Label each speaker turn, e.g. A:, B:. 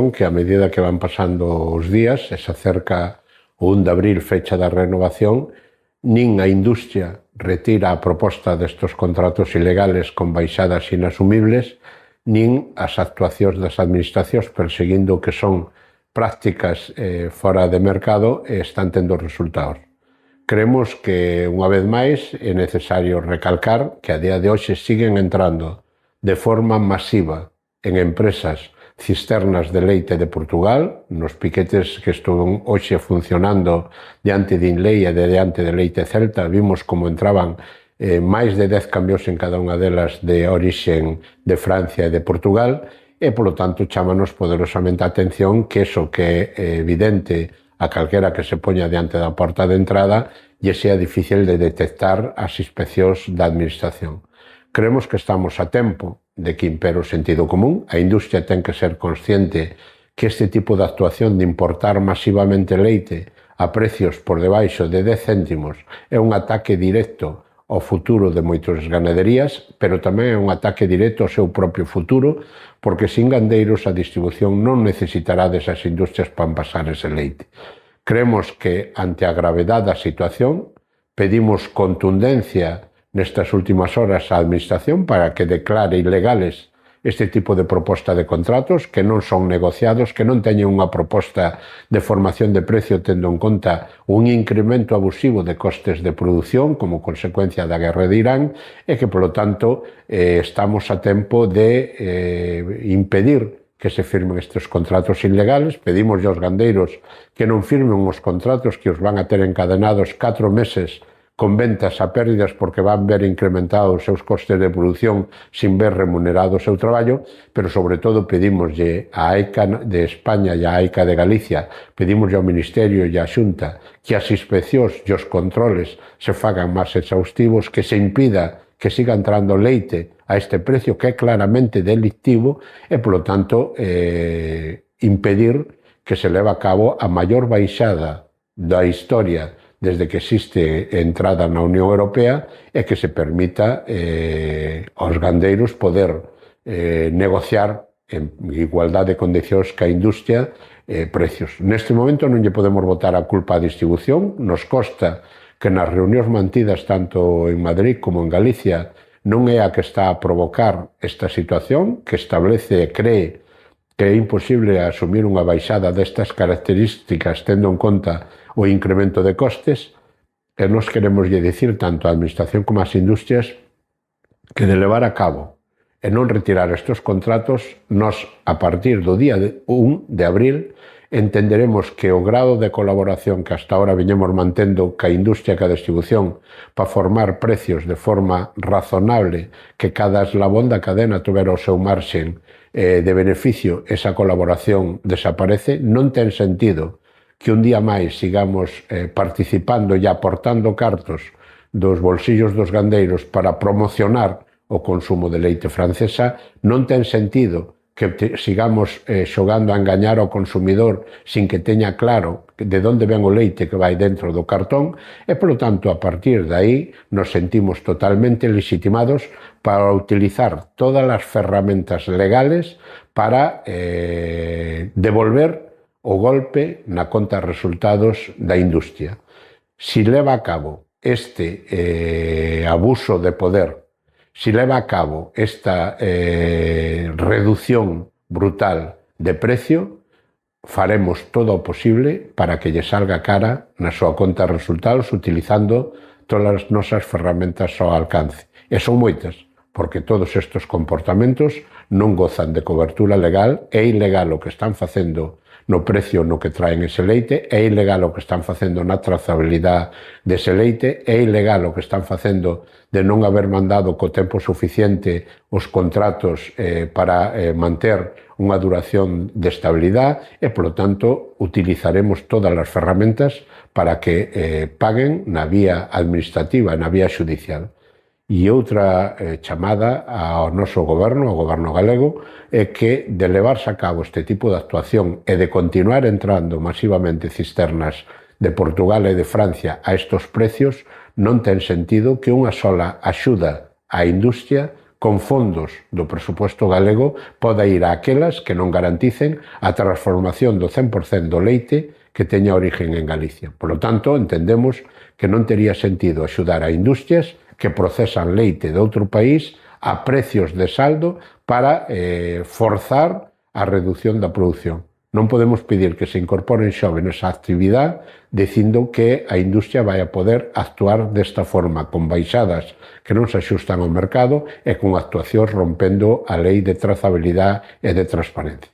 A: que a medida que van pasando os días e se acerca o 1 de abril, fecha da renovación, nin a industria retira a proposta destes contratos ilegales con baixadas inasumibles, nin as actuacións das administracións perseguindo que son prácticas fora de mercado e están tendo resultados. Creemos que, unha vez máis, é necesario recalcar que a día de hoxe siguen entrando de forma masiva en empresas cisternas de leite de Portugal, nos piquetes que están hoxe funcionando diante de Inlei e diante de Leite Celta, vimos como entraban máis de 10 camións en cada unha delas de orixen de Francia e de Portugal, e, polo tanto, chámanos poderosamente a atención que eso que é evidente a calquera que se poña diante da porta de entrada lle sea difícil de detectar as inspeccións da administración. Creemos que estamos a tempo de que impere o sentido común. A industria ten que ser consciente que este tipo de actuación de importar masivamente leite a precios por debaixo de 10 céntimos é un ataque directo ao futuro de moitas ganaderías, pero tamén é un ataque directo ao seu propio futuro, porque sin gandeiros a distribución non necesitará desas industrias para envasar ese leite. Creemos que, ante a gravedade da situación, pedimos contundencia nestas últimas horas á Administración para que declare ilegales este tipo de proposta de contratos que non son negociados, que non teñen unha proposta de formación de precio tendo en conta un incremento abusivo de costes de produción como consecuencia da guerra de Irán e que, polo tanto, estamos a tempo de impedir que se firmen estes contratos ilegales. Pedimos aos gandeiros que non firmen os contratos que os van a ter encadenados 4 meses con ventas a pérdidas porque van ver incrementados os seus costes de produción sin ver remunerado o seu traballo, pero sobre todo pedimoslle a AICA de España e a AICA de Galicia, pedimoslle ao Ministerio e á Xunta que as inspeccións e os controles se fagan máis exhaustivos, que se impida que siga entrando leite a este precio que é claramente delictivo e, polo tanto, impedir que se leve a cabo a maior baixada da historia desde que existe entrada na Unión Europea e que se permita aos gandeiros poder negociar en igualdade de condicións que a industria precios. Neste momento non lle podemos botar a culpa á distribución. Nos consta que nas reunións mantidas tanto en Madrid como en Galicia non é a que está a provocar esta situación, que establece e cree que é imposible asumir unha baixada destas características tendo en conta o incremento de costes, e nos queremos dicir tanto á Administración como ás industrias que de levar a cabo e non retirar estes contratos, nos, a partir do día 1 de abril, entenderemos que o grado de colaboración que hasta ahora viñemos mantendo ca industria e ca distribución para formar precios de forma razonable, que cada eslabón da cadena tuvera o seu marxen de beneficio, esa colaboración desaparece. Non ten sentido que un día máis sigamos participando e aportando cartos dos bolsillos dos gandeiros para promocionar o consumo de leite francesa. Non ten sentido que sigamos xogando a engañar ao consumidor sin que teña claro de onde ven o leite que vai dentro do cartón e, polo tanto, a partir de aí nos sentimos totalmente legitimados para utilizar todas as ferramentas legales para devolver o golpe na conta de resultados da industria. Si leva a cabo este abuso de poder, si leva a cabo esta reducción brutal de precio, faremos todo o posible para que lle salga cara na súa conta de resultados utilizando todas as nosas ferramentas ao alcance. E son moitas, porque todos estes comportamentos non gozan de cobertura legal. É ilegal o que están facendo no precio no que traen ese leite, é ilegal o que están facendo na trazabilidade dese leite, é ilegal o que están facendo de non haber mandado co tempo suficiente os contratos para manter unha duración de estabilidade e, polo tanto, utilizaremos todas as ferramentas para que paguen na vía administrativa, na vía judicial. E outra chamada ao noso goberno, ao goberno galego, é que de levarse a cabo este tipo de actuación e de continuar entrando masivamente cisternas de Portugal e de Francia a estos precios, non ten sentido que unha sola axuda á industria con fondos do presupuesto galego poda ir a aquelas que non garanticen a transformación do 100% do leite que teña origen en Galicia. Por lo tanto, entendemos que non tería sentido axudar a industrias que procesan leite de outro país a precios de saldo para forzar a reducción da produción. Non podemos pedir que se incorporen xóvenes á actividade dicindo que a industria vai a poder actuar desta forma, con baixadas que non se axustan ao mercado e con actuacións rompendo a lei de trazabilidade e de transparencia.